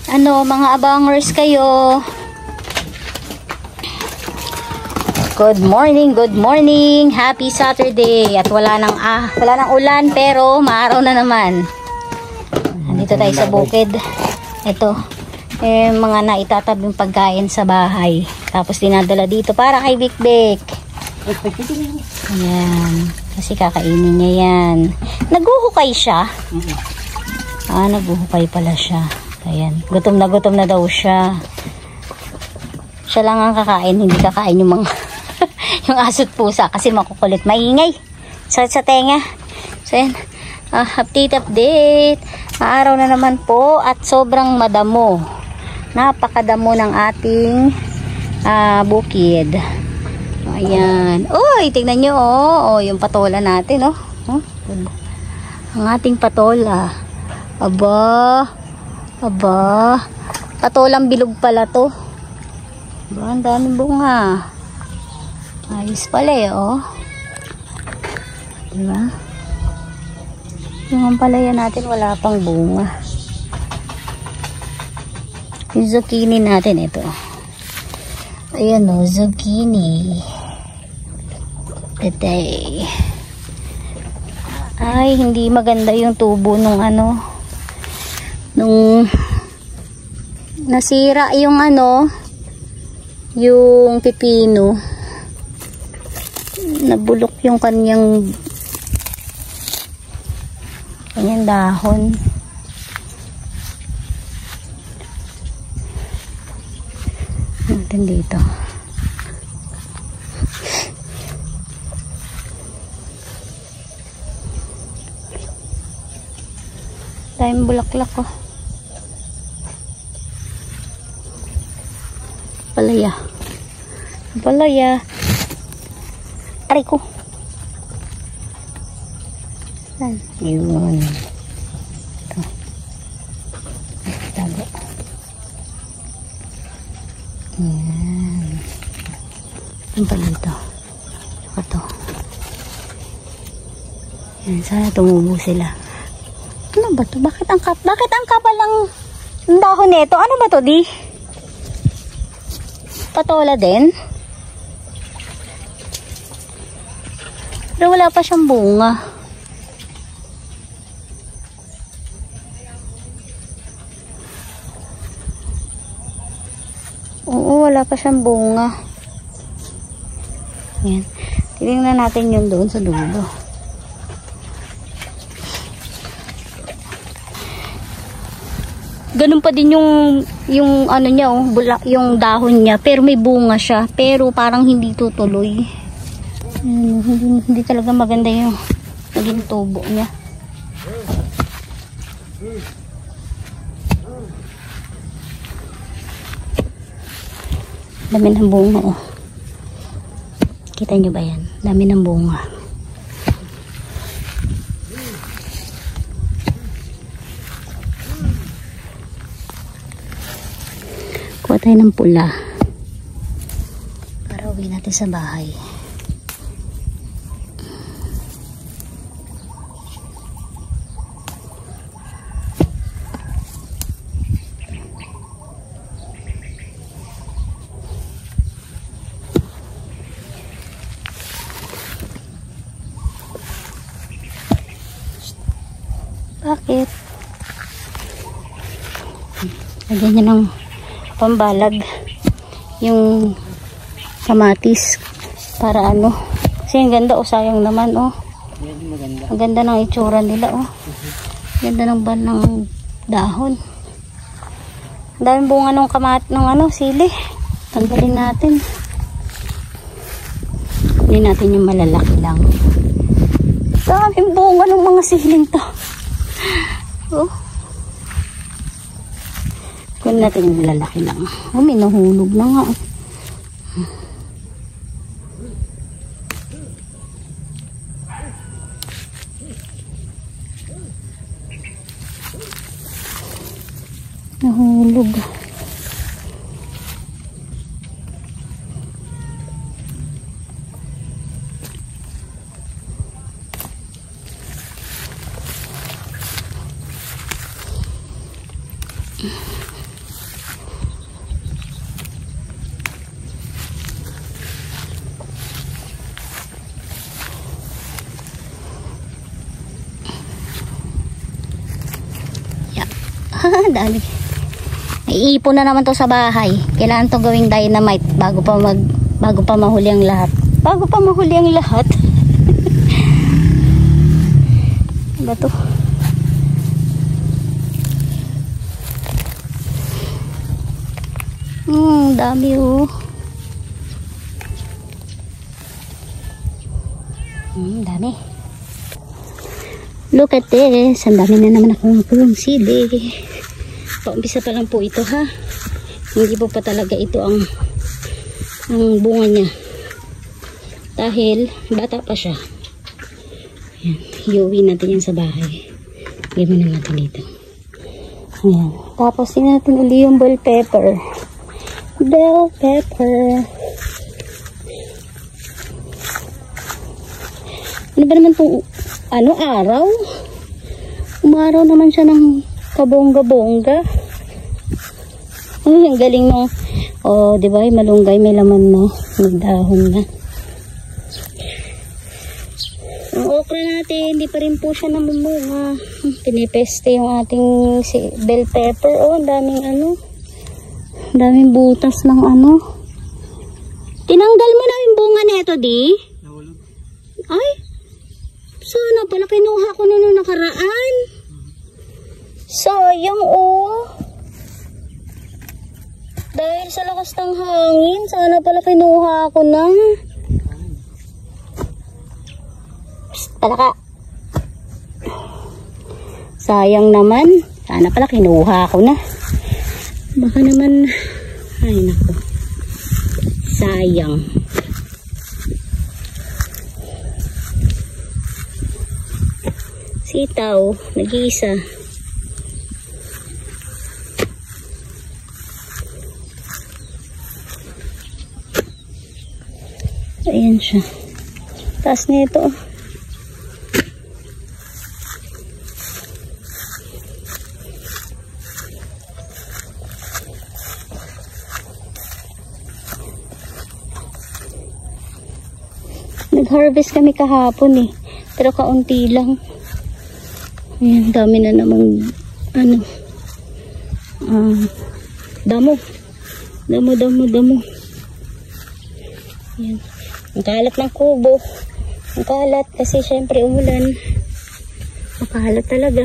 Mga abangers kayo. Good morning. Happy Saturday. At wala nang ulan pero maaraw na naman. Nandito tayo sa bukid. Ito, mga naitatabing pagkain sa bahay. Tapos dinadala dito para kay Bik-Bik. Ayan. Kasi kakainin niya yan. Naguhukay siya. Naguhukay pala siya. Ayan. Gutom na daw siya. Siya lang ang kakain. Hindi kakain yung mga yung aso't pusa. Kasi makukulit. Maingay. Sa tenga. So yan. Update. Maaraw na naman po. At sobrang madamo. Napakadamo ng ating bukid. Ayan. Uy, tignan nyo, yung patola natin, ang ating patola. Aba. Patolang bilog pala to. Ang daming bunga. Ayos pala diba? Yung ampalaya natin wala pang bunga. Yung zucchini natin, ito. Ayan zucchini. Ay, hindi maganda yung tubo nung nung nasira yung yung pipino. Nabulok yung kanyang dahon. Natin dito. Daming bulaklak Palaya. Aray ko. Yun. Ito. Tago. Yan. Yung pala ito. Ito. Yan. Sana tumubo sila. Ano ba to? Bakit ang kapal lang dahon nito? Ano ba to, di? Patola din? Pero wala pa siyang bunga. Oo, wala pa siyang bunga. Yan. Tingnan natin yun doon sa dulo. Ganun pa din yung niya, yung dahon niya, pero may bunga siya, pero parang hindi tutuloy. Hindi talaga maganda yung naging tubo niya. Dami ng bunga Kita nyo ba yan? Dami ng bunga. Kuha tayo ng pula para uwi natin sa bahay. Bakit? Lagyan niya ng pambalag yung kamatis para kasi ang ganda sayang naman ang ganda ng itsura nila ganda ng dahon. Ang daming bunga ng sili. Tanggalin natin. Hindi natin yung malalaki lang. Daming bunga ng mga siling to. Kunin natin yung malalaki lang. May nahulog na nga. Nahulog. Dami. Iipon na naman to sa bahay. Kailangan to gawing dynamite bago pa mahuli ang lahat. Bago pa mahuli ang lahat. Ba to? Dami oh. Dami. Look at this. Ang dami na naman akong pulong sili. Paumpisa pa lang po ito ha. Hindi po pa talaga ito ang bunga niya. Dahil bata pa siya. Ayan. Iuwi natin yan sa bahay. Gawin na natin dito. Ayan. Tapos tingnan natin ulit yung bell pepper. Bell pepper. Ano ba naman itong araw? Umaraw naman siya ng kabongga-bongga. Ang galing nung di ba? Malunggay, may laman na, nagdahon na. Ang okra natin, hindi pa rin po siya namumunga. Pinipeste yung ating bell pepper. Ang daming daming butas ng Tinanggal mo na yung bunga nito, di? Nahulog. Ay, sana pala kinuha ko na nung nakaraan. Sayang dahil sa lakas ng hangin, sana pala kinuha ko na. Psst, palaka. Sayang naman. Sana pala kinuha ko na. Baka naman, ay naku. Sayang. Sitaw, nag-iisa. Ayan siya. Taas na ito. Nag-harvest kami kahapon pero kaunti lang. Ayan, dami na namang damo. Ayan. Ang kalat ng kubo. Ang kalat kasi syempre umulan. Makalat talaga.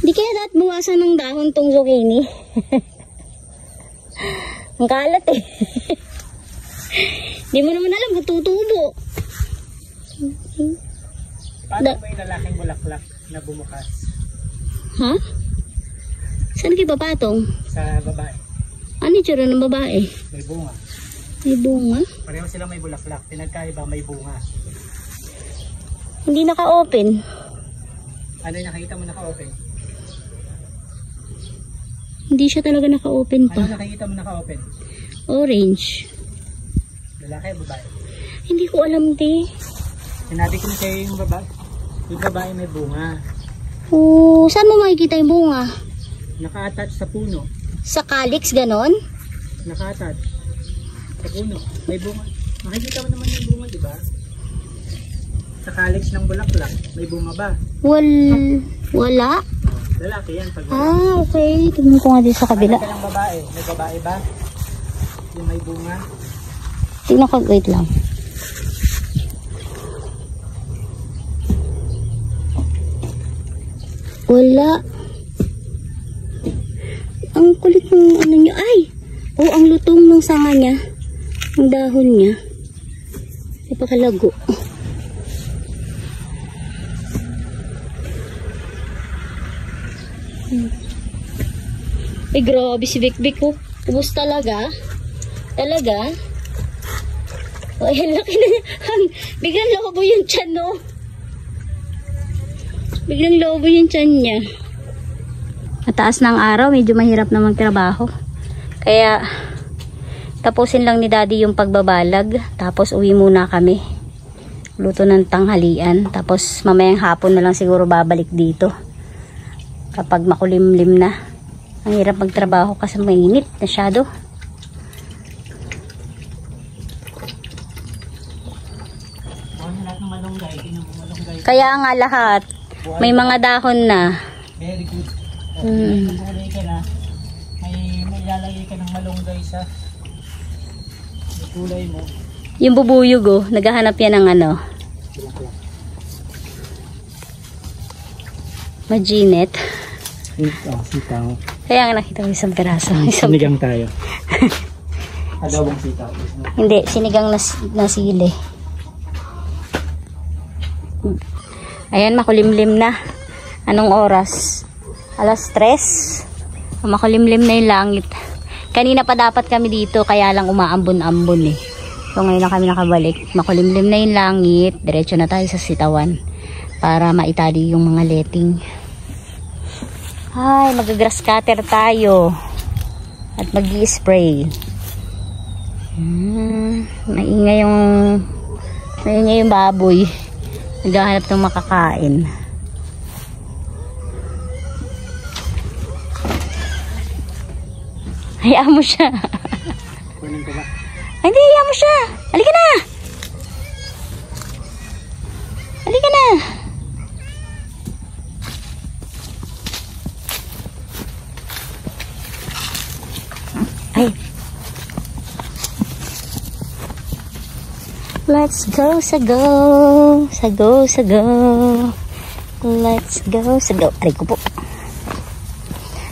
Di kaya dapat buwasan ng dahon tong zucchini. Ang kalat Di mo naman alam kung tutubo. Paano ba yung lalaking bulaklak na bumukas? Ha? Saan kayo papatong? Sa babae. Ano yung tsura ng babae? May bunga. May bunga? Pareho sila may bulaklak. Pinagkaiba may bunga. Hindi naka-open. Ano yung nakikita mo naka-open? Hindi siya talaga naka-open pa. Ano nakikita mo naka-open? Orange. Lalaki o babae? Hindi ko alam di. Sinabi ko na sa'yo yung babae. Yung babae may bunga. Saan mo makikita yung bunga? Naka-attach sa puno. Sa calyx, ganon? Naka-attach sa puno. May bunga. Makikita mo naman yung bunga, di ba? Sa calyx ng bulaklak, may bunga ba? Wala. Lalaki yan. Pag Okay. Tingnan ko nga din sa kabila. Ano ka ng babae? May babae ba? Yung may bunga? Tingnan ko, wait lang. Wala. Ang kulit ng niya. Ay! Ang lutong ng sanga niya. Ang dahon niya. Napakalago. Ay, grabe si Bik-Bik ko. Ubus talaga. Talaga. Ay, ang laki na niya. Biglang lobo yung tiyan, no? Biglang lobo yung tiyan niya. Mataas ng araw, medyo mahirap na magtrabaho. Kaya, tapusin lang ni Daddy yung pagbabalag. Tapos, uwi muna kami. Luto ng tanghalian. Tapos, mamayang hapon na lang siguro babalik dito. Kapag makulimlim na. Ang hirap magtrabaho kasi mainit. Masyado. Kaya nga lahat. May mga dahon na. Very good. Hmm. Kulay ka na. May lalagay ka ng malunggay sa kulay mo. Yung bubuyog oh, naghahanap yan ng ano. Majinet. Sitaw. Kaya nga nakita ko isang piraso. Sinigang tayo. Adobong sitaw. Hindi, sinigang na sili. Ayan, makulimlim na. Anong oras? 3:00. Makulimlim na yung langit. Kanina pa dapat kami dito, kaya lang umaambon-ambon eh. So ngayon na kami nakabalik. Makulimlim na yung langit. Diretso na tayo sa sitawan para maitali yung mga letting. Ay, mag-grass cutter tayo. At mag-i-spray. Maingay yung baboy. Naghahanap ng makakain. Hayaan mo siya. Kunin ko ba? Ay, hindi, hayaan mo siya. Halika na. Halika na. Ay. Let's go, sago. Sago, sago. Let's go, sago. Aray ko po.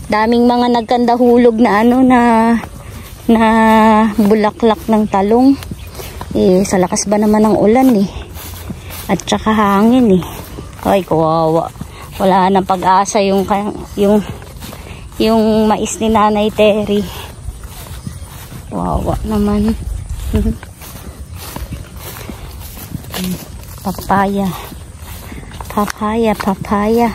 Daming mga nagkandahulog na ano na bulaklak ng talong. Eh, sa lakas ba naman ng ulan eh. At saka hangin eh. Ay, kawawa. Wala nang pag-asa yung mais ni Nanay Terry. Kawawa naman. Papaya. Papaya, papaya.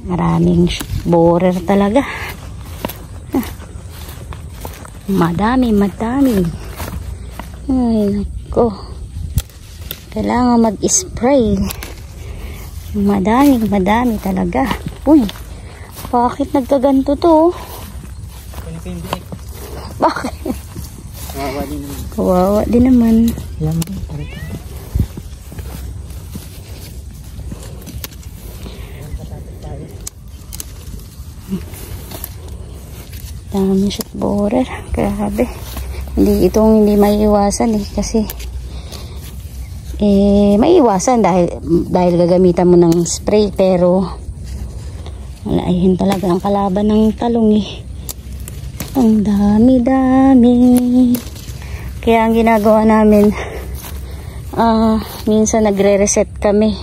Maraming borer talaga. Madami. Ay, nako. Kailangan mag-spray. Madami talaga. Uy, bakit nagkaganto to? Bakit? Kawawa din naman. Yan. Dami siya borer. Grabe. Hindi maiiwasan eh. Kasi maiiwasan dahil gagamitan mo ng spray. Pero wala, ayun talaga ang kalaban ng talong eh. Ang dami. Kaya ang ginagawa namin, minsan nagre-reset kami.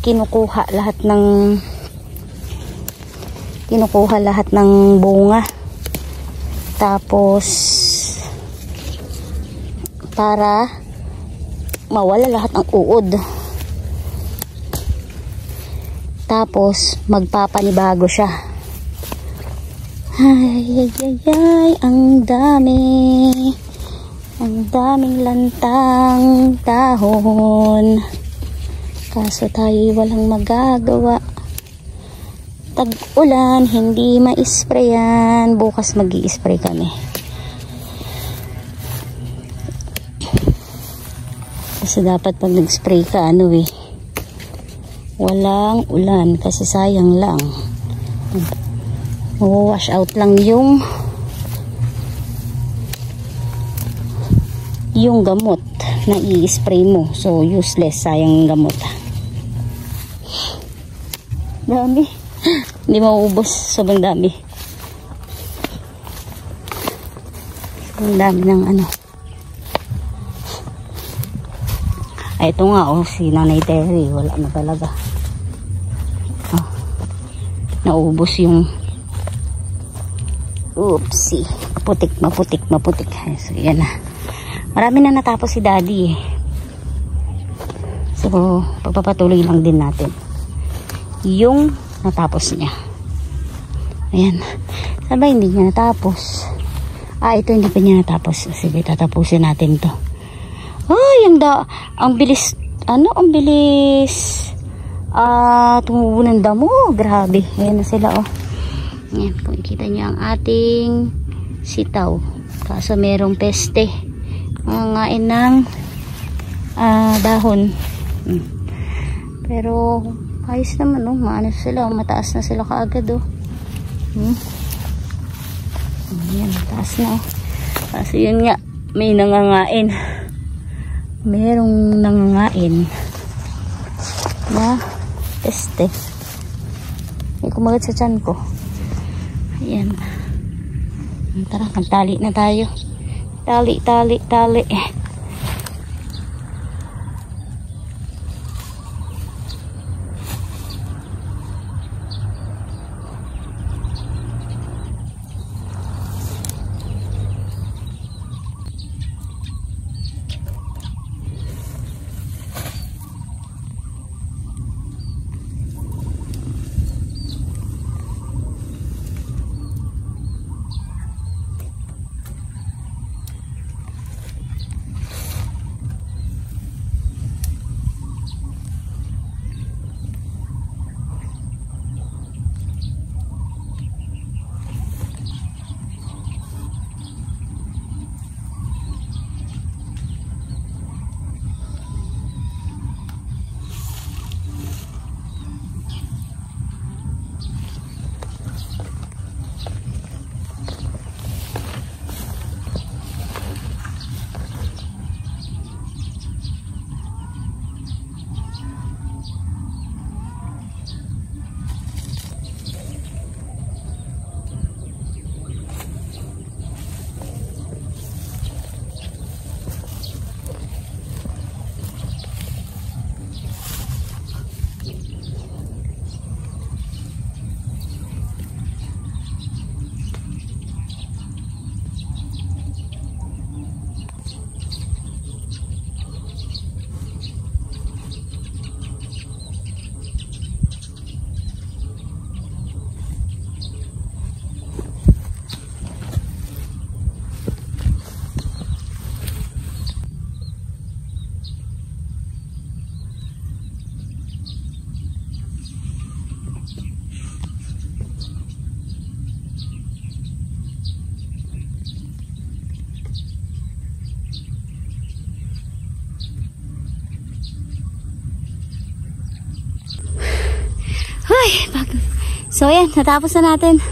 Kinukuha lahat ng bunga. Tapos para mawala lahat ng uod. Tapos magpapanibago siya. Ay, ang daming lantang dahon. Kaso tayo walang magagawa. Tag-ulan, hindi ma-sprayan. Bukas mag-i-spray kami. Kasi dapat pag nag-spray ka, walang ulan. Kasi sayang lang. Wash out lang yung gamot na i-spray mo. So, useless. Sayang gamot. Dami. Hindi mauubos. Sobrang dami. Sobrang dami ng Ay, ito nga, si Nanay Terry. Wala na talaga. Naubos yung oopsie. Maputik. So, yan na. Marami na natapos si Daddy eh. So, pagpapatuloy lang din natin yung natapos niya. Ayan. Sabay hindi niya natapos. Ito hindi pa niya natapos. Sige, tatapusin natin to. Ay, ang bilis. Ang bilis tumubo ng damo. Grabe. Ayan na sila Ayan po, kita nyo ang ating sitaw. Kaso merong peste. Mangangain ng dahon. Pero ayos naman, oh. Maano sila, mataas na sila kaagad, oh. Ayan, mataas na, oh. Kaso yun nga, may nangangain. Merong nangangain na peste. May kumagat sa tiyan ko. Ayan. Tara, magtali na tayo. Tali. So ayan, natapos na natin.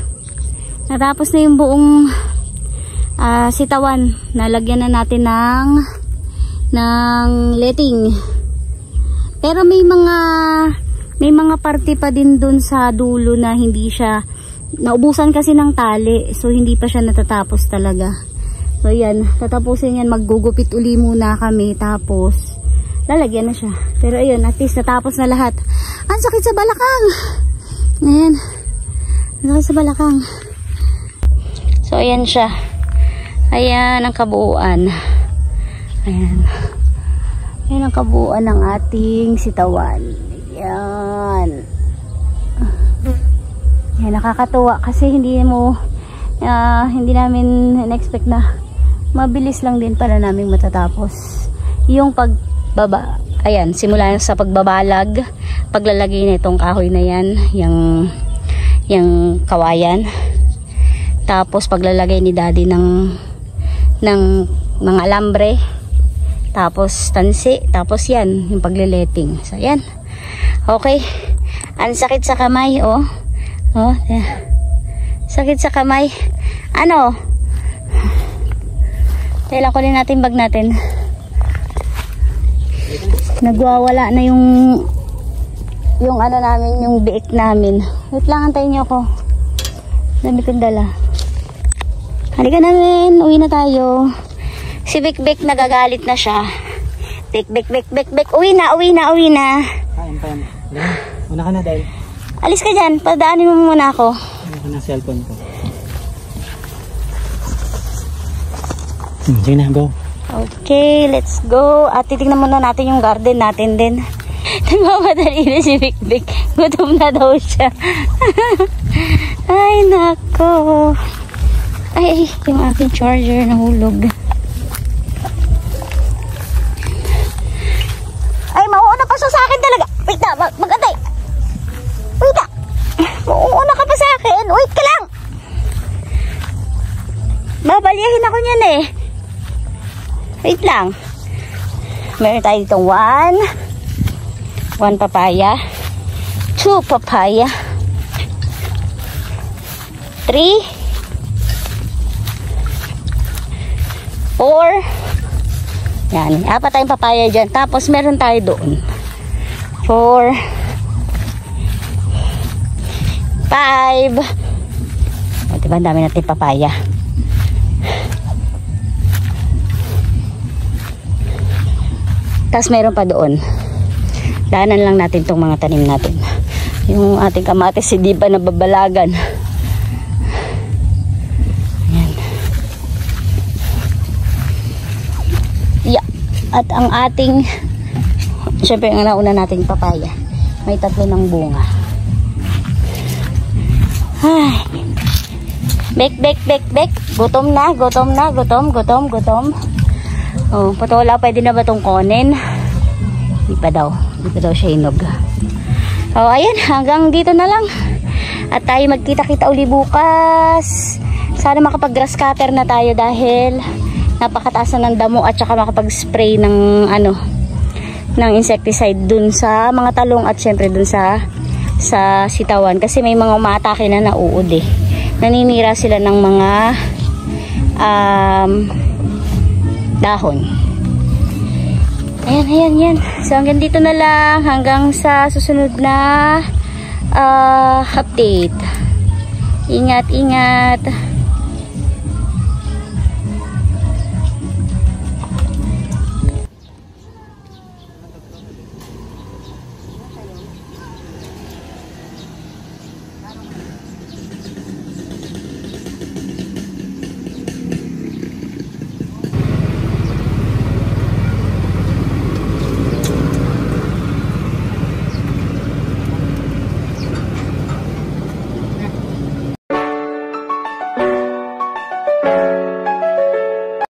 Natapos na yung buong sitawan. Nalagyan na natin ng letting. Pero may mga parte pa din dun sa dulo na hindi siya naubusan kasi ng tali. So hindi pa siya natatapos talaga. So ayan, tatapusin yan, maggugupit uli muna kami, tapos lalagyan na siya. Pero ayun, at least natapos na lahat. Ang sakit sa balakang. Ayan, ang sakit sa balakang. So ayan siya. Ayan ang kabuuan. Ayan. Ayan ang kabuuan ng ating sitawan. Ayan. Ayan, nakakatuwa kasi hindi namin in-expect na mabilis lang din pala namin matatapos yung pagbaba. Ayan, simula sa pagbabalag, paglalagay na itong kahoy na yan, yung kawayan, tapos paglalagay ni daddy ng mga alambre, tapos tansi, tapos yan yung paglileting. So yan, okay. Ang sakit sa kamay, oh, sakit sa kamay. Ano, kailan ko din natin bag natin. Nagwawala na yung ano namin, yung biik namin. Wait lang, antayin niyo ako. Dami kong dala. Halika namin, uwi na tayo. Si Bik nagagalit na siya. Bik, uwi na. Kain pa yan. Una ka na dahil. Alis ka dyan, padaanin mo muna ako. Una ka na cellphone ko. Sige na, go. Okay, let's go. At titignan muna natin yung garden natin din. Nagmamadali na si Bik. Gutom na daw siya. Ay, nako. Ay, yung aking charger nahulog. Ay, mauuna pa siya sa akin talaga. Wait na, mag-antay. Wait na. Mauuna ka pa sa akin. Wait ka lang. Babalyahin ako niyan eh. Wait lang. Meron tayo ditong 1 papaya, 2 papaya, 3, 4. Yan, 4 tayong papaya dyan. Tapos meron tayo doon 4, 5. O, diba, ang dami natin papaya. Tapos meron pa doon. Daanan lang natin tong mga tanim natin. Yung ating kamatis, hindi pa nababalagan. Ayan. Yeah. At ang ating, syempre ang nauna nating papaya, may 3 ng bunga. Ay. Bek. Gutom na. Oh, patola, pwede na ba itong kunin? Hindi pa daw siya hinog. Oh, ayan, hanggang dito na lang. At tayo magkita-kita uli bukas. Sana makapag-grass cutter na tayo dahil napakataas na ng damo at saka makapag-spray ng ng insecticide dun sa mga talong at syempre dun sa sitawan kasi may mga umaatake na nauud eh. Naninira sila ng mga dahon. Ayan. So hanggang dito na lang, hanggang sa susunod na update. Ingat.